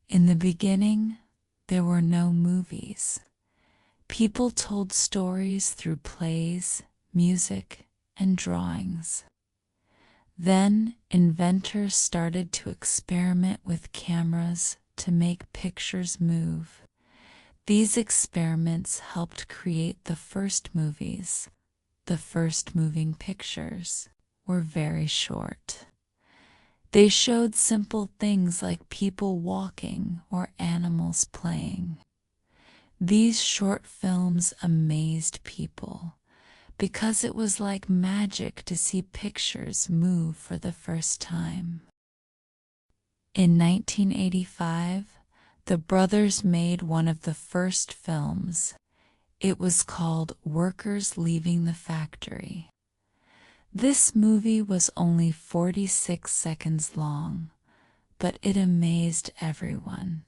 In the beginning, there were no movies. People told stories through plays, music, and drawings. Then, inventors started to experiment with cameras to make pictures move. These experiments helped create the first movies. The first moving pictures were very short. They showed simple things like people walking or animals playing. These short films amazed people because it was like magic to see pictures move for the first time. In 1985, the brothers made one of the first films. It was called Workers Leaving the Factory. This movie was only 46 seconds long, but it amazed everyone.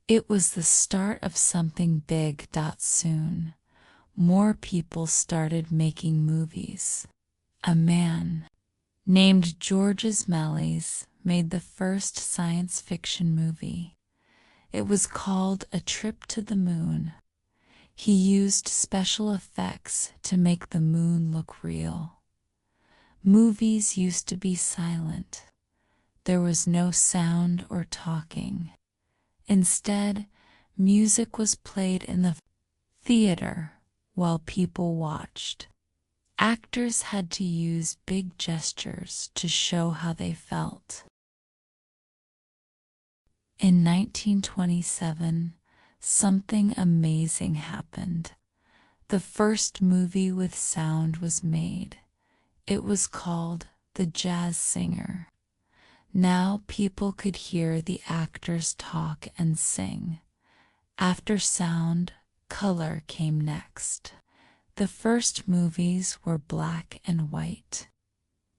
It was the start of something big. Soon, more people started making movies. A man named Georges Méliès made the first science fiction movie. It was called A Trip to the Moon. He used special effects to make the moon look real. Movies used to be silent. There was no sound or talking. Instead, music was played in the theater while people watched. Actors had to use big gestures to show how they felt. In 1927, something amazing happened. The first movie with sound was made. It was called The Jazz Singer. Now people could hear the actors talk and sing. After sound, color came next. The first movies were black and white.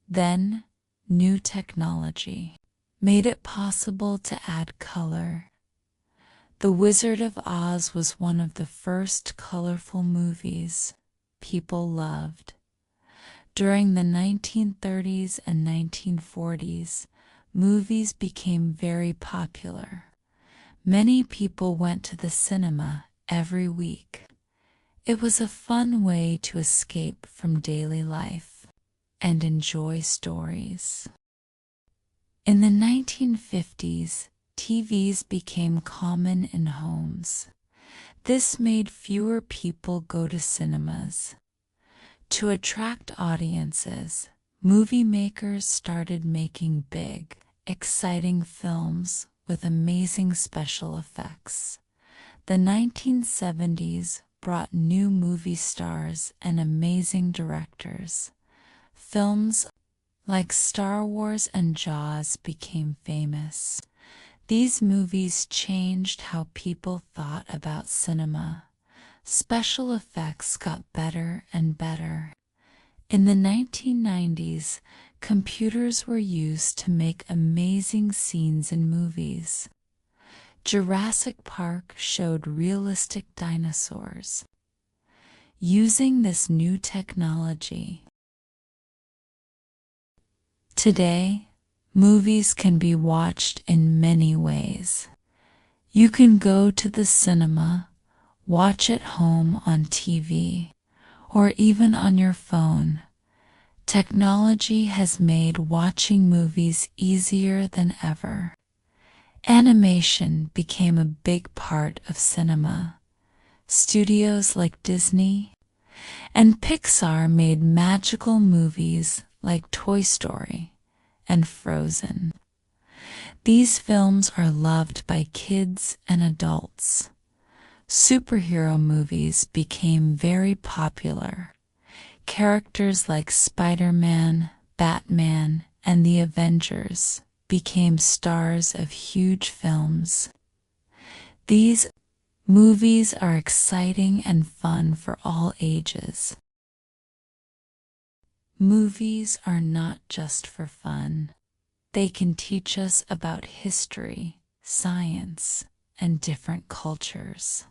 Then, new technology made it possible to add color. The Wizard of Oz was one of the first colorful movies people loved. During the 1930s and 1940s, movies became very popular. Many people went to the cinema every week. It was a fun way to escape from daily life and enjoy stories. In the 1950s, TVs became common in homes. This made fewer people go to cinemas. To attract audiences, movie makers started making big, exciting films with amazing special effects. The 1970s brought new movie stars and amazing directors. Films like Star Wars and Jaws became famous. These movies changed how people thought about cinema. Special effects got better and better. In the 1990s, computers were used to make amazing scenes in movies. Jurassic Park showed realistic dinosaurs. Using this new technology, today, movies can be watched in many ways. You can go to the cinema, watch at home on TV, or even on your phone. Technology has made watching movies easier than ever. Animation became a big part of cinema. Studios like Disney and Pixar made magical movies like Toy Story and Frozen. These films are loved by kids and adults. Superhero movies became very popular. Characters like Spider-Man, Batman, and the Avengers became stars of huge films. These movies are exciting and fun for all ages. Movies are not just for fun. They can teach us about history, science, and different cultures.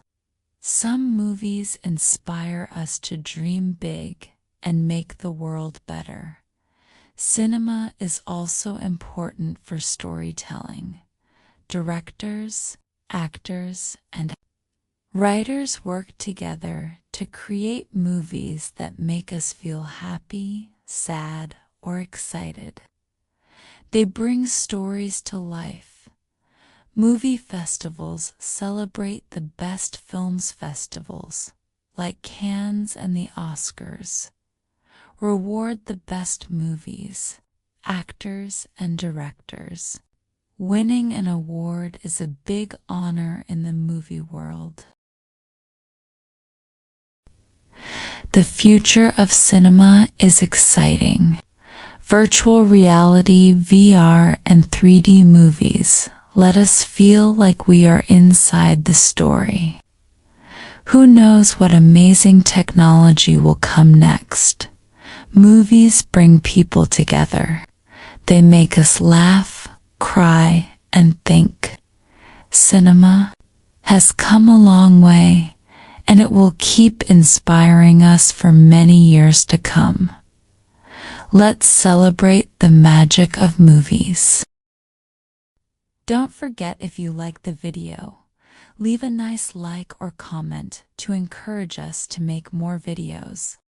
Some movies inspire us to dream big and make the world better. Cinema is also important for storytelling. directors, actors, and writers work together to create movies that make us feel happy, sad, or excited. They bring stories to life. Movie festivals celebrate the best films festivals, like Cannes and the Oscars. Reward the best movies, actors, and directors. Winning an award is a big honor in the movie world. The future of cinema is exciting. Virtual reality, VR, and 3D movies let us feel like we are inside the story. Who knows what amazing technology will come next? Movies bring people together. They make us laugh, cry, and think. Cinema has come a long way, and it will keep inspiring us for many years to come. Let's celebrate the magic of movies. Don't forget, if you like the video, leave a nice like or comment to encourage us to make more videos.